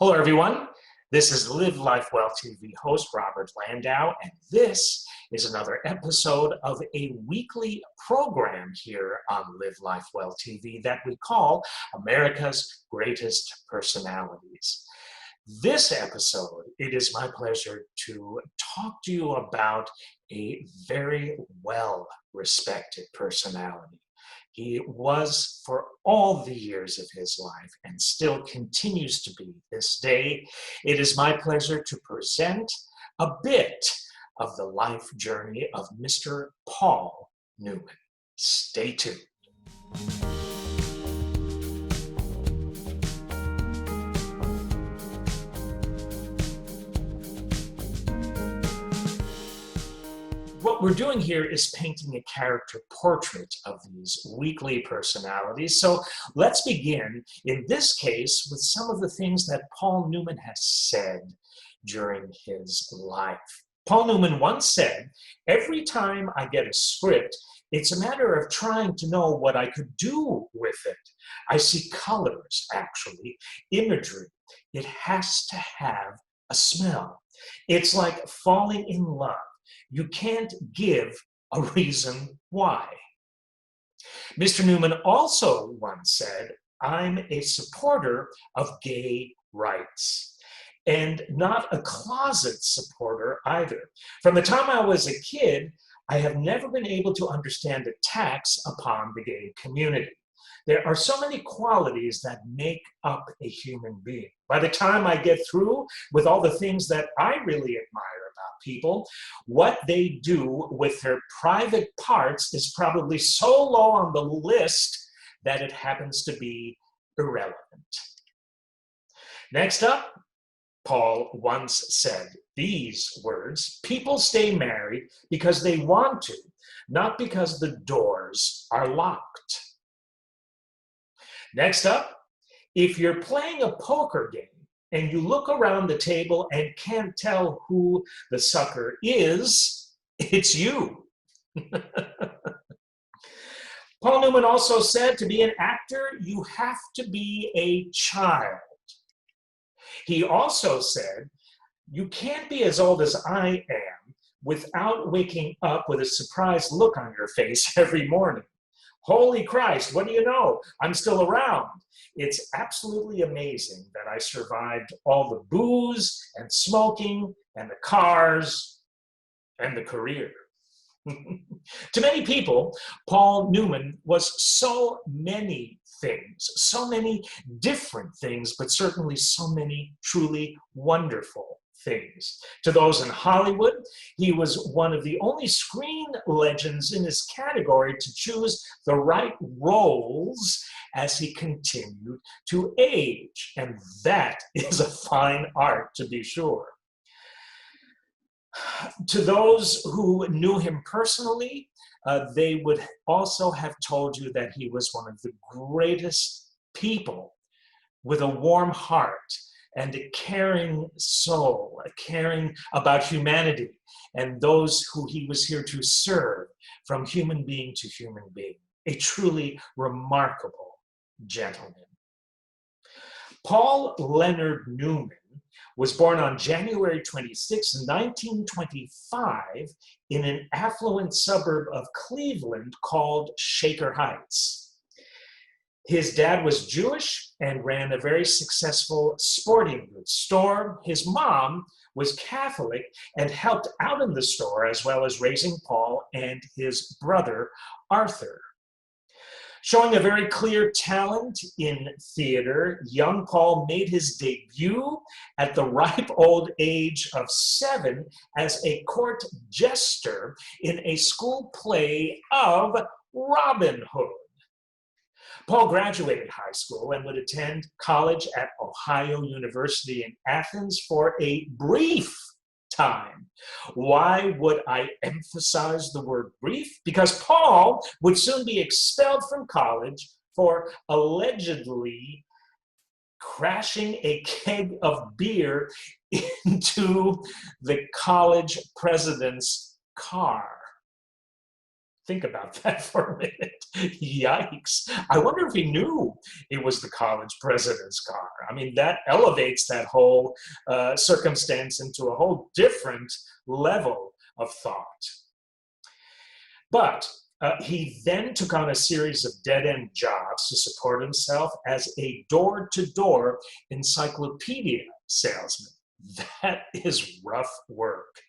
Hello, everyone. This is Live Life Well TV host Robert Landau, and this is another episode of a weekly program here on Live Life Well TV that we call America's Greatest Personalities. This episode, it is my pleasure to talk to you about a very well-respected personality. He was for all the years of his life and still continues to be this day. It is my pleasure to present a bit of the life journey of Mr. Paul Newman. Stay tuned. What we're doing here is painting a character portrait of these weekly personalities. So let's begin, in this case, with some of the things that Paul Newman has said during his life. Paul Newman once said, "Every time I get a script, it's a matter of trying to know what I could do with it. I see colors, actually, imagery. It has to have a smell. It's like falling in love. You can't give a reason why." Mr. Newman also once said, "I'm a supporter of gay rights, and not a closet supporter either. From the time I was a kid, I have never been able to understand attacks upon the gay community. There are so many qualities that make up a human being. By the time I get through with all the things that I really admire about people, what they do with their private parts is probably so low on the list that it happens to be irrelevant." Next up, Paul once said these words, "People stay married because they want to, not because the doors are locked." Next up, if you're playing a poker game and you look around the table and can't tell who the sucker is, it's you. Paul Newman also said to be an actor, you have to be a child. He also said, "You can't be as old as I am without waking up with a surprised look on your face every morning. Holy Christ, what do you know? I'm still around. It's absolutely amazing that I survived all the booze and smoking and the cars and the career." To many people, Paul Newman was so many things, so many different things, but certainly so many truly wonderful things. To those in Hollywood, he was one of the only screen legends in his category to choose the right roles as he continued to age, and that is a fine art, to be sure. To those who knew him personally, they would also have told you that he was one of the greatest people with a warm heart and a caring soul, caring about humanity and those who he was here to serve from human being to human being. A truly remarkable gentleman. Paul Leonard Newman was born on January 26, 1925, in an affluent suburb of Cleveland called Shaker Heights. His dad was Jewish and ran a very successful sporting goods store. His mom was Catholic and helped out in the store, as well as raising Paul and his brother, Arthur. Showing a very clear talent in theater, young Paul made his debut at the ripe old age of 7 as a court jester in a school play of Robin Hood. Paul graduated high school and would attend college at Ohio University in Athens for a brief time. Why would I emphasize the word brief? Because Paul would soon be expelled from college for allegedly crashing a keg of beer into the college president's car. Think about that for a minute. Yikes. I wonder if he knew it was the college president's car. I mean, that elevates that whole circumstance into a whole different level of thought. But he then took on a series of dead-end jobs to support himself as a door-to-door encyclopedia salesman. That is rough work.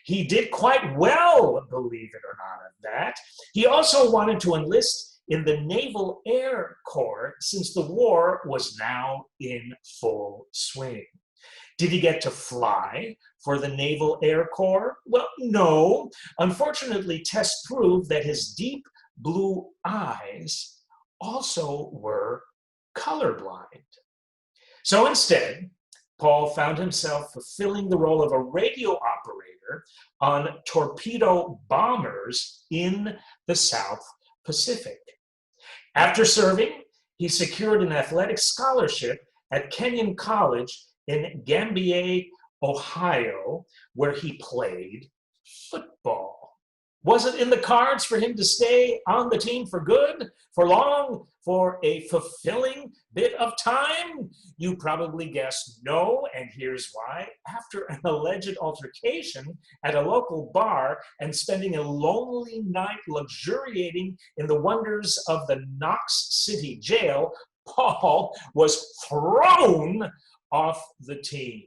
He did quite well, believe it or not, of that. He also wanted to enlist in the Naval Air Corps since the war was now in full swing. Did he get to fly for the Naval Air Corps? Well, no. Unfortunately, tests proved that his deep blue eyes also were colorblind. So instead, Paul found himself fulfilling the role of a radio operator on torpedo bombers in the South Pacific. After serving, he secured an athletic scholarship at Kenyon College in Gambier, Ohio, where he played football. Was it in the cards for him to stay on the team for good, for long, for a fulfilling bit of time? You probably guessed no, and here's why. After an alleged altercation at a local bar and spending a lonely night luxuriating in the wonders of the Knox City jail, Paul was thrown off the team.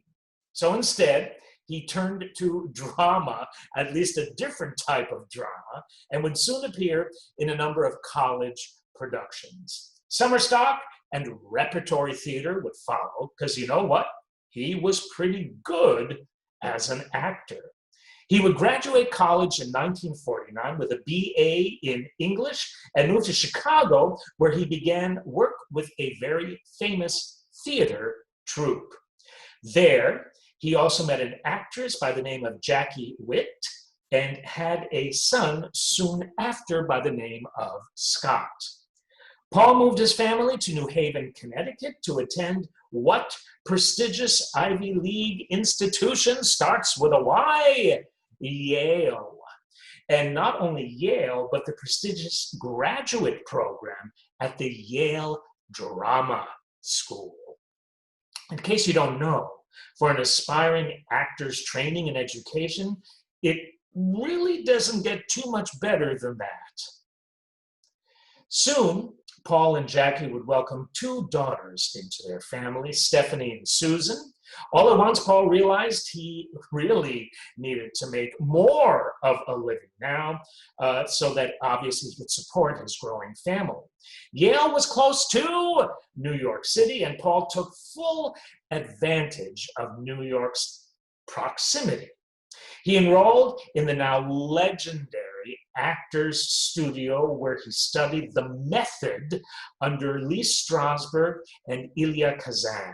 So instead, he turned to drama, at least a different type of drama, and would soon appear in a number of college productions. Summer stock and repertory theater would follow, because you know what? He was pretty good as an actor. He would graduate college in 1949 with a BA in English and moved to Chicago, where he began work with a very famous theater troupe. There, he also met an actress by the name of Jackie Witt and had a son soon after by the name of Scott. Paul moved his family to New Haven, Connecticut to attend what prestigious Ivy League institution starts with a Y? Yale. And not only Yale, but the prestigious graduate program at the Yale Drama School. In case you don't know, for an aspiring actor's training and education, it really doesn't get too much better than that. Soon, Paul and Jackie would welcome two daughters into their family, Stephanie and Susan. All at once, Paul realized he really needed to make more of a living now, so that obviously he could support his growing family. Yale was close to New York City, and Paul took full advantage of New York's proximity. He enrolled in the now legendary Actors Studio, where he studied the method under Lee Strasberg and Elia Kazan.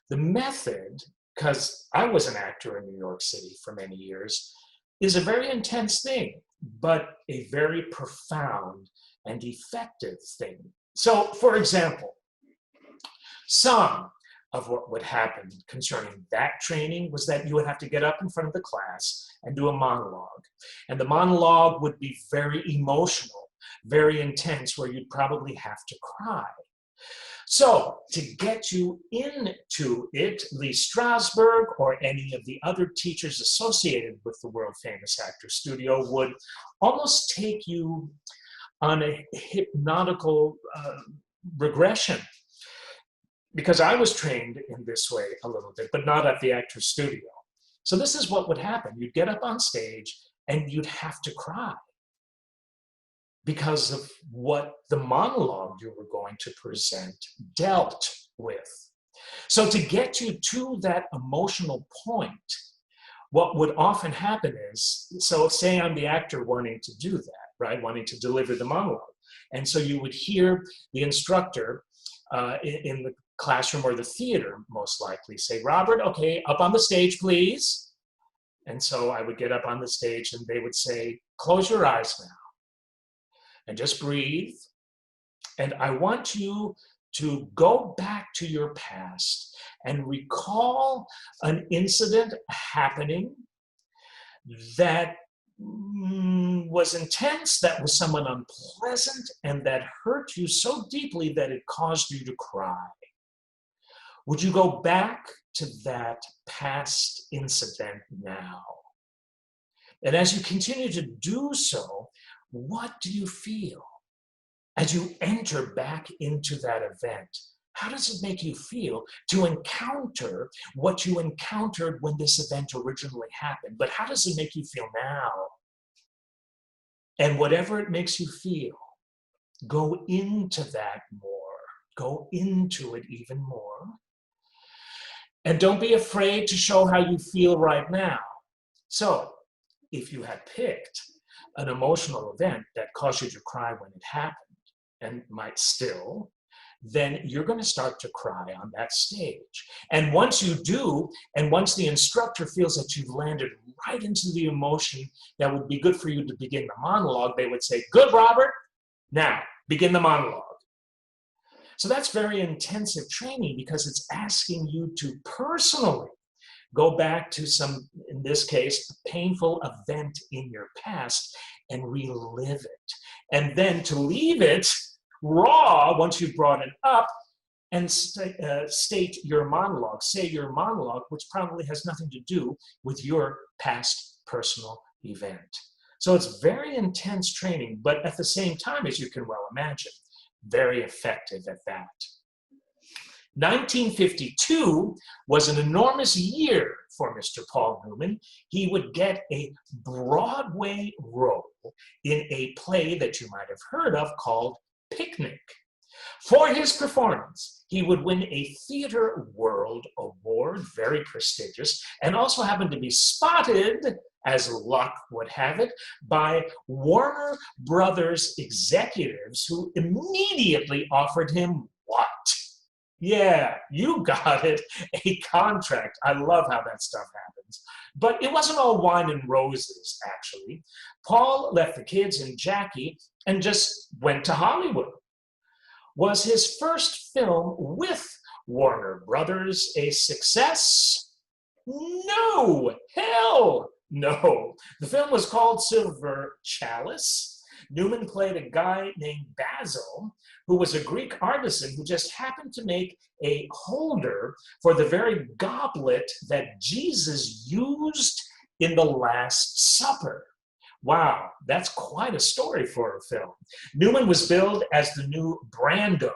The method, because I was an actor in New York City for many years, is a very intense thing, but a very profound and effective thing. So, for example, some of what would happen concerning that training was that you would have to get up in front of the class and do a monologue. And the monologue would be very emotional, very intense, where you'd probably have to cry. So to get you into it, Lee Strasberg or any of the other teachers associated with the world-famous Actors Studio would almost take you on a hypnotical regression. Because I was trained in this way a little bit, but not at the Actors Studio. So this is what would happen. You'd get up on stage and you'd have to cry because of what the monologue you were going to present dealt with. So to get you to that emotional point, what would often happen is, so say I'm the actor wanting to do that, right? Wanting to deliver the monologue. And so you would hear the instructor in the classroom or the theater, most likely, say, Robert, okay, up on the stage, please. And so I would get up on the stage and they would say, close your eyes now and just breathe. And I want you to go back to your past and recall an incident happening that was intense, that was someone unpleasant, and that hurt you so deeply that it caused you to cry? Would you go back to that past incident now? And as you continue to do so, what do you feel as you enter back into that event? How does it make you feel to encounter what you encountered when this event originally happened? But how does it make you feel now? And whatever it makes you feel, go into that more. Go into it even more. And don't be afraid to show how you feel right now. So, if you had picked an emotional event that caused you to cry when it happened, and might still, then you're going to start to cry on that stage. And once you do, and once the instructor feels that you've landed right into the emotion that would be good for you to begin the monologue, they would say, "Good, Robert, now begin the monologue." So that's very intensive training, because it's asking you to personally go back to some, in this case, painful event in your past and relive it. And then to leave it raw once you've brought it up and state your monologue, say your monologue, which probably has nothing to do with your past personal event. So it's very intense training, but at the same time, as you can well imagine, very effective at that. 1952 was an enormous year for Mr. Paul Newman. He would get a Broadway role in a play that you might have heard of called Picnic. For his performance, he would win a Theatre World Award, very prestigious, and also happened to be spotted, as luck would have it, by Warner Brothers executives who immediately offered him what? Yeah, you got it, a contract. I love how that stuff happens. But it wasn't all wine and roses, actually. Paul left the kids and Jackie and just went to Hollywood. Was his first film with Warner Brothers a success? No, hell no. The film was called Silver Chalice. Newman played a guy named Basil, who was a Greek artisan who just happened to make a holder for the very goblet that Jesus used in the Last Supper. Wow, that's quite a story for a film. Newman was billed as the new Brando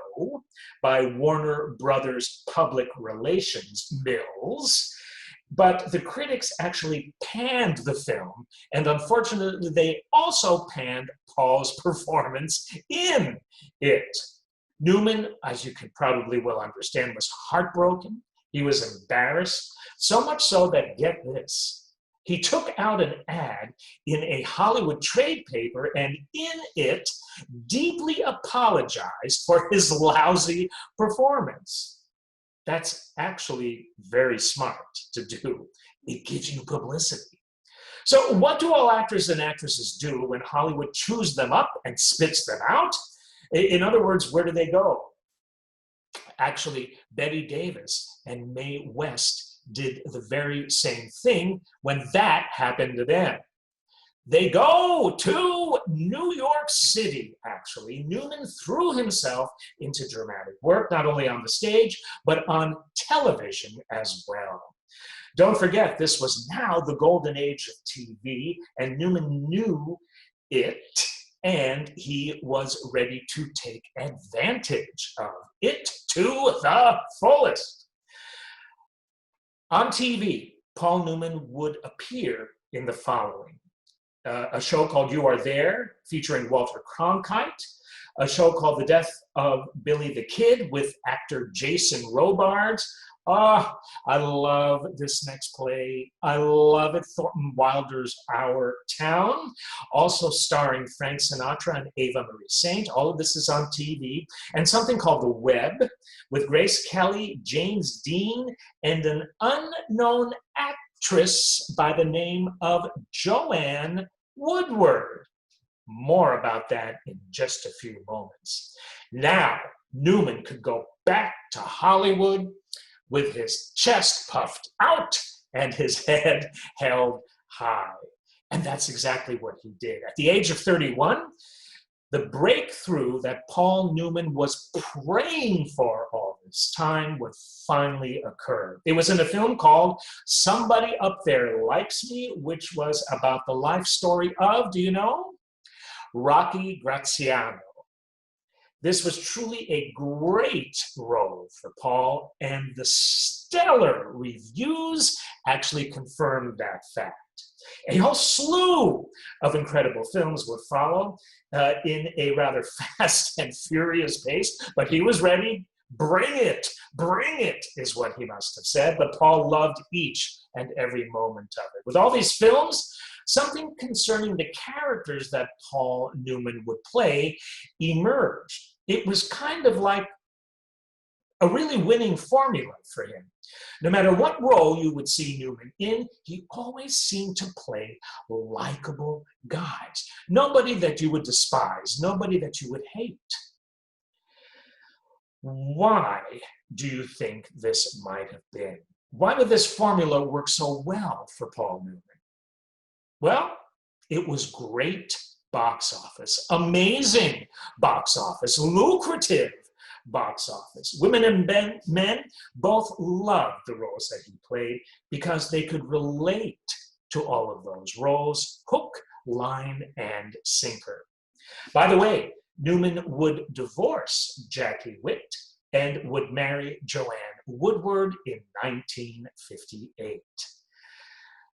by Warner Brothers Public Relations Mills, but the critics actually panned the film, and unfortunately they also panned Paul's performance in it. Newman, as you can probably well understand, was heartbroken. He was embarrassed, so much so that, get this, he took out an ad in a Hollywood trade paper and in it deeply apologized for his lousy performance. That's actually very smart to do. It gives you publicity. So what do all actors and actresses do when Hollywood chews them up and spits them out? In other words, where do they go? Actually, Betty Davis and Mae West did the very same thing when that happened to them. They go to New York City, actually. Newman threw himself into dramatic work, not only on the stage, but on television as well. Don't forget, this was now the golden age of TV, and Newman knew it, and he was ready to take advantage of it to the fullest. On TV, Paul Newman would appear in the following. A show called You Are There, featuring Walter Cronkite. A show called The Death of Billy the Kid with actor Jason Robards. Oh, I love this next play. I love it. Thornton Wilder's Our Town, also starring Frank Sinatra and Ava Marie Saint. All of this is on TV. And something called The Web with Grace Kelly, James Dean, and an unknown actress by the name of Joanne Woodward. More about that in just a few moments. Now, Newman could go back to Hollywood with his chest puffed out and his head held high. And that's exactly what he did. At the age of 31, the breakthrough that Paul Newman was praying for all this time would finally occur. It was in a film called Somebody Up There Likes Me, which was about the life story of, do you know? Rocky Graziano. This was truly a great role for Paul, and the stellar reviews actually confirmed that fact. A whole slew of incredible films would follow in a rather fast and furious pace, but he was ready. Bring it, is what he must have said. But Paul loved each and every moment of it. With all these films, something concerning the characters that Paul Newman would play emerged. It was kind of like a really winning formula for him. No matter what role you would see Newman in, he always seemed to play likable guys. Nobody that you would despise, nobody that you would hate. Why do you think this might have been? Why did this formula work so well for Paul Newman? Well, it was great box office, amazing box office, lucrative box office. Women and men both loved the roles that he played because they could relate to all of those roles, hook, line, and sinker. By the way, Newman would divorce Jackie Witt and would marry Joanne Woodward in 1958.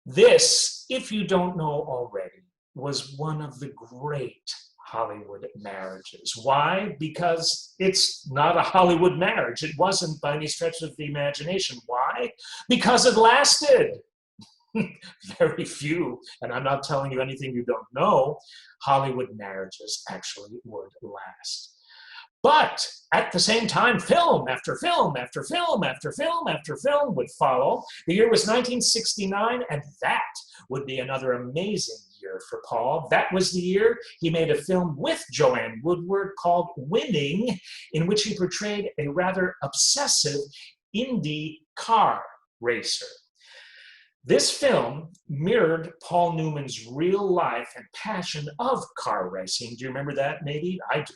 This, if you don't know already, was one of the great Hollywood marriages. Why? Because it's not a Hollywood marriage. It wasn't by any stretch of the imagination. Why? Because it lasted. Very few, and I'm not telling you anything you don't know, Hollywood marriages actually would last. But at the same time, film after film after film after film after film would follow. The year was 1969, and that would be another amazing year for Paul. That was the year he made a film with Joanne Woodward called Winning, in which he portrayed a rather obsessive Indy car racer. This film mirrored Paul Newman's real life and passion of car racing. Do you remember that, maybe? I do.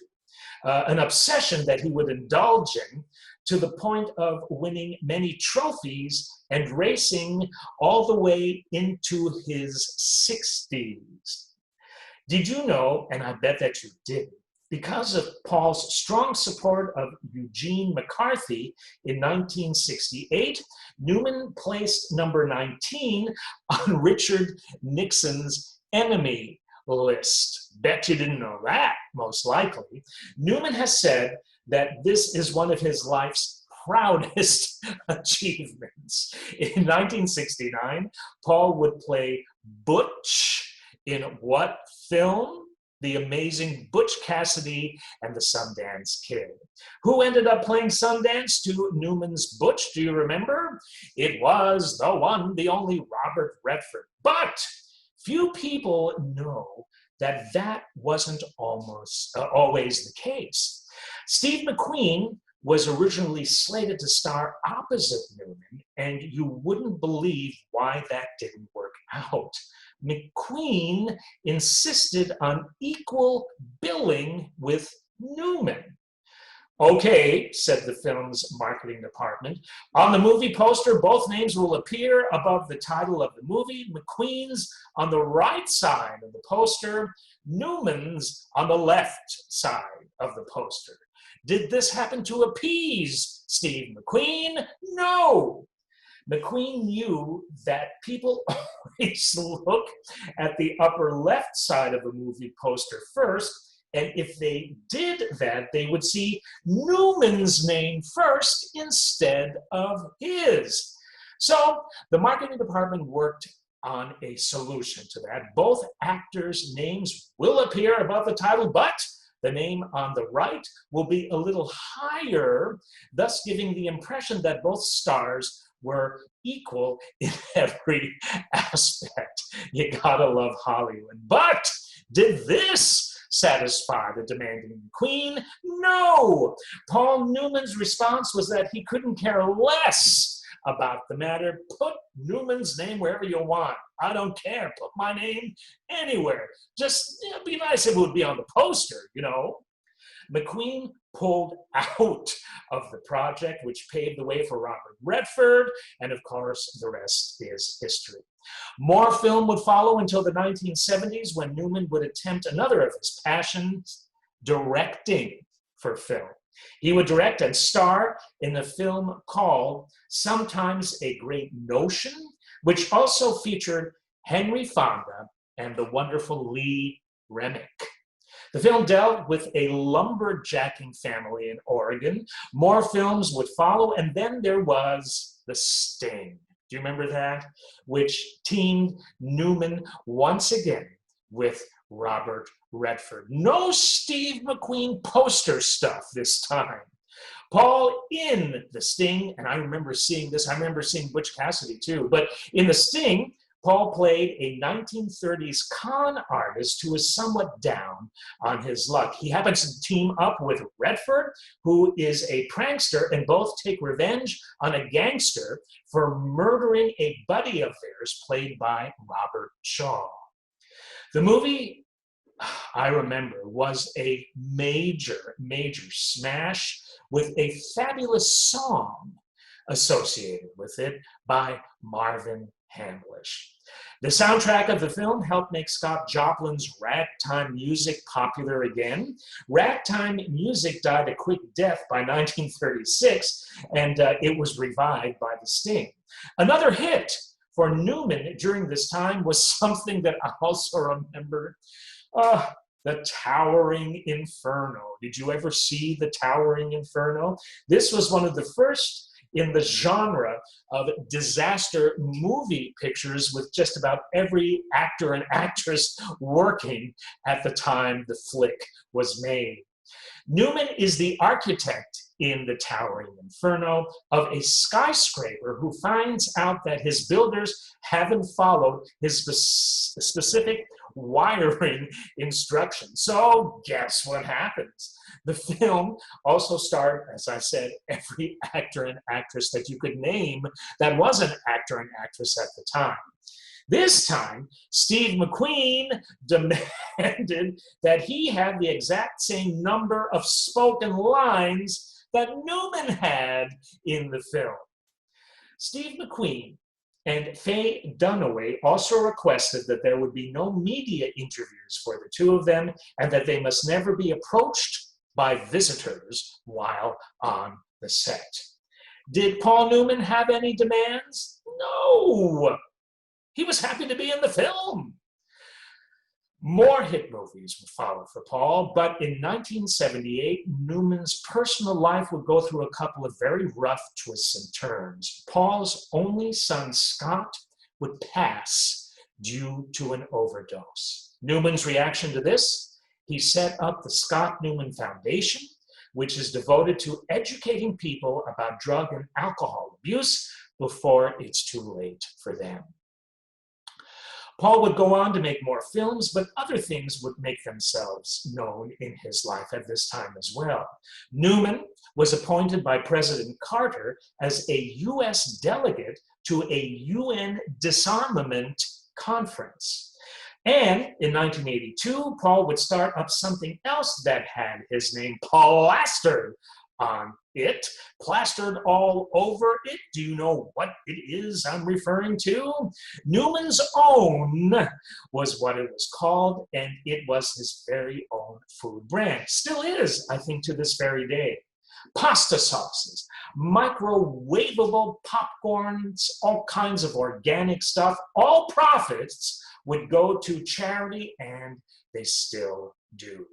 An obsession that he would indulge in to the point of winning many trophies and racing all the way into his 60s. Did you know, and I bet that you didn't, because of Paul's strong support of Eugene McCarthy in 1968, Newman placed number 19 on Richard Nixon's enemy list. Bet you didn't know that, most likely. Newman has said that this is one of his life's proudest achievements. In 1969, Paul would play Butch in what film? The amazing Butch Cassidy and the Sundance Kid. Who ended up playing Sundance to Newman's Butch? Do you remember? It was the one, the only Robert Redford. But few people know that that wasn't always the case. Steve McQueen was originally slated to star opposite Newman, and you wouldn't believe why that didn't work out. McQueen insisted on equal billing with Newman. Okay, said the film's marketing department. On the movie poster, both names will appear above the title of the movie. McQueen's on the right side of the poster, Newman's on the left side of the poster. Did this happen to appease Steve McQueen? No. McQueen knew that people always look at the upper left side of a movie poster first, and if they did that, they would see Newman's name first instead of his. So the marketing department worked on a solution to that. Both actors' names will appear above the title, but the name on the right will be a little higher, thus giving the impression that both stars were equal in every aspect. You gotta love Hollywood. But did this satisfy the demanding Queen? No! Paul Newman's response was that he couldn't care less about the matter. Put Newman's name wherever you want. I don't care. Put my name anywhere. Just, it'd be nice if it would be on the poster, you know. McQueen pulled out of the project, which paved the way for Robert Redford, and of course, the rest is history. More film would follow until the 1970s, when Newman would attempt another of his passions, directing for film. He would direct and star in a film called Sometimes a Great Notion, which also featured Henry Fonda and the wonderful Lee Remick. The film dealt with a lumberjacking family in Oregon. More films would follow, and then there was The Sting. Do you remember that? Which teamed Newman once again with Robert Redford. No Steve McQueen poster stuff this time. Paul in The Sting, and I remember seeing this, I remember seeing Butch Cassidy too, but in The Sting, Paul played a 1930s con artist who was somewhat down on his luck. He happens to team up with Redford, who is a prankster, and both take revenge on a gangster for murdering a buddy of theirs played by Robert Shaw. The movie, I remember, was a major, major smash with a fabulous song associated with it by Marvin Hamlish. The soundtrack of the film helped make Scott Joplin's ragtime music popular again. Ragtime music died a quick death by 1936, and it was revived by The Sting. Another hit for Newman during this time was something that I also remember, The Towering Inferno. Did you ever see The Towering Inferno? This was one of the first in the genre of disaster movie pictures, with just about every actor and actress working at the time the flick was made. Newman is the architect in The Towering Inferno of a skyscraper who finds out that his builders haven't followed his specific wiring instructions. So guess what happens? The film also starred, as I said, every actor and actress that you could name that was an actor and actress at the time. This time, Steve McQueen demanded that he have the exact same number of spoken lines that Newman had in the film. Steve McQueen and Faye Dunaway also requested that there would be no media interviews for the two of them, and that they must never be approached by visitors while on the set. Did Paul Newman have any demands? No. He was happy to be in the film. More hit movies would follow for Paul, but in 1978, Newman's personal life would go through a couple of very rough twists and turns. Paul's only son, Scott, would pass due to an overdose. Newman's reaction to this? He set up the Scott Newman Foundation, which is devoted to educating people about drug and alcohol abuse before it's too late for them. Paul would go on to make more films, but other things would make themselves known in his life at this time as well. Newman was appointed by President Carter as a U.S. delegate to a UN disarmament conference. And in 1982, Paul would start up something else that had his name plastered on it, plastered all over it. Do you know what it is I'm referring to? Newman's Own was what it was called, and it was his very own food brand. Still is, I think, to this very day. Pasta sauces, microwavable popcorns, all kinds of organic stuff. All profits would go to charity, and they still do.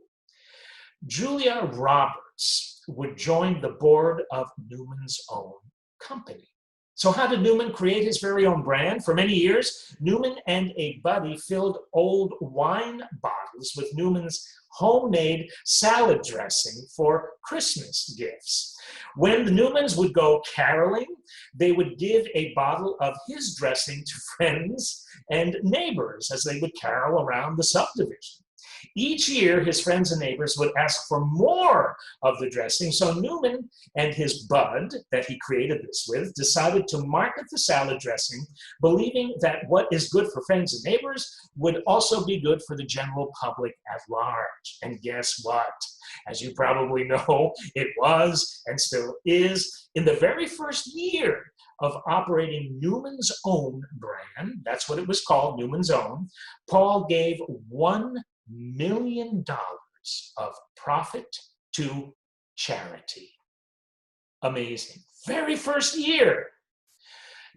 Julia Roberts would join the board of Newman's Own company. So how did Newman create his very own brand? For many years, Newman and a buddy filled old wine bottles with Newman's homemade salad dressing for Christmas gifts. When the Newmans would go caroling, they would give a bottle of his dressing to friends and neighbors as they would carol around the subdivision. Each year, his friends and neighbors would ask for more of the dressing, so Newman and his bud that he created this with decided to market the salad dressing, believing that what is good for friends and neighbors would also be good for the general public at large. And guess what? As you probably know, it was and still is in the very first year of operating Newman's Own brand, that's what it was called, Newman's Own, Paul gave $1 million of profit to charity. Amazing. Very first year.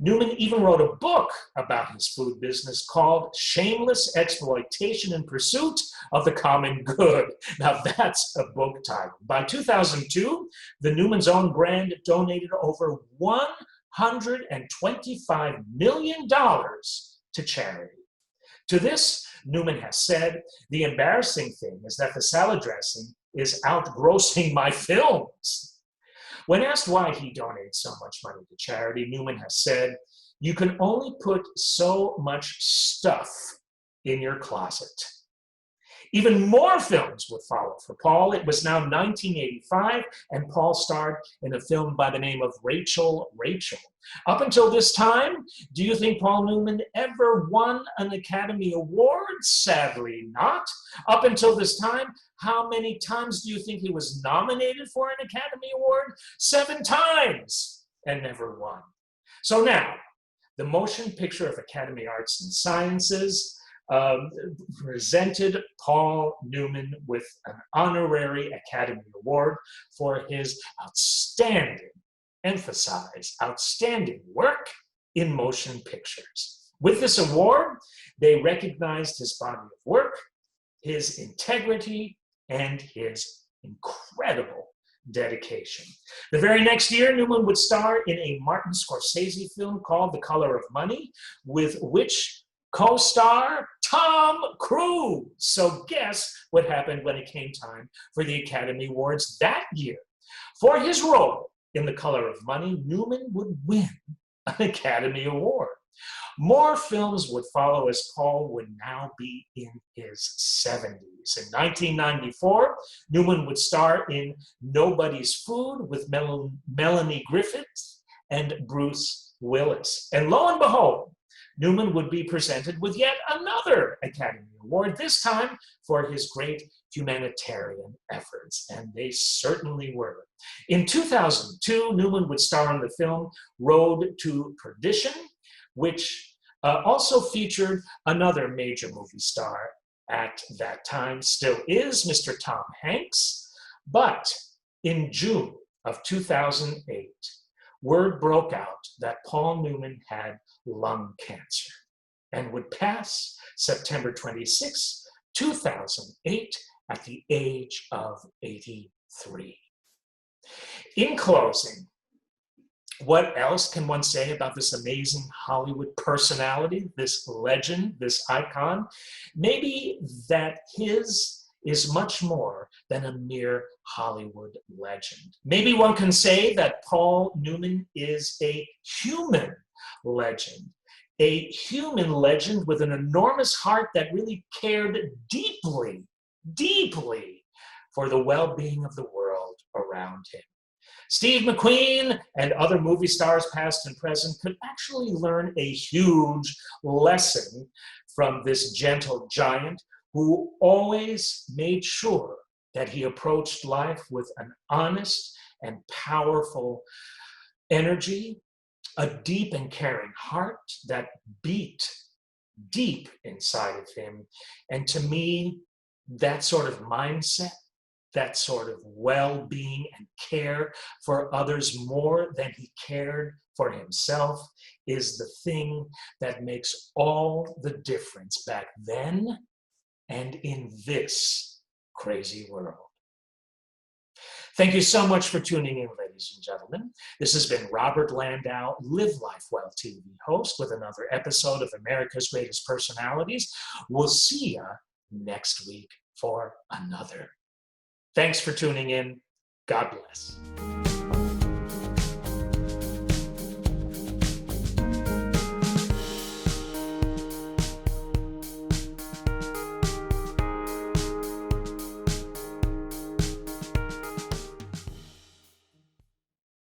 Newman even wrote a book about his food business called Shameless Exploitation in Pursuit of the Common Good. Now that's a book title. By 2002, the Newman's Own brand donated over $125 million to charity. To this, Newman has said, the embarrassing thing is that the salad dressing is outgrossing my films. When asked why he donates so much money to charity, Newman has said, you can only put so much stuff in your closet. Even more films would follow for Paul. It was now 1985, and Paul starred in a film by the name of Rachel, Rachel. Up until this time, do you think Paul Newman ever won an Academy Award? Sadly not. Up until this time, how many times do you think he was nominated for an Academy Award? 7 times, and never won. So now, the motion picture of Academy Arts and Sciences presented Paul Newman with an honorary Academy Award for his outstanding, emphasize, outstanding work in motion pictures. With this award, they recognized his body of work, his integrity, and his incredible dedication. The very next year, Newman would star in a Martin Scorsese film called The Color of Money, with which co-star Tom Cruise. So guess what happened when it came time for the Academy Awards that year? For his role in The Color of Money, Newman would win an Academy Award. More films would follow as Paul would now be in his 70s. In 1994, Newman would star in Nobody's Food with Melanie Griffith and Bruce Willis. And lo and behold, Newman would be presented with yet another Academy Award, this time for his great humanitarian efforts, and they certainly were. In 2002, Newman would star in the film Road to Perdition, which also featured another major movie star at that time, still is Mr. Tom Hanks. But in June of 2008, word broke out that Paul Newman had lung cancer and would pass September 26, 2008, at the age of 83. In closing, what else can one say about this amazing Hollywood personality, this legend, this icon? Maybe that his is much more than a mere Hollywood legend. Maybe one can say that Paul Newman is a human legend with an enormous heart that really cared deeply, deeply for the well-being of the world around him. Steve McQueen and other movie stars, past and present, could actually learn a huge lesson from this gentle giant who always made sure that he approached life with an honest and powerful energy, a deep and caring heart that beat deep inside of him. And to me, that sort of mindset, that sort of well-being and care for others more than he cared for himself is the thing that makes all the difference back then and in this crazy world. Thank you so much for tuning in, ladies and gentlemen. This has been Robert Landau, Live Life Well TV host, with another episode of America's Greatest Personalities. We'll see you next week for another. Thanks for tuning in. God bless.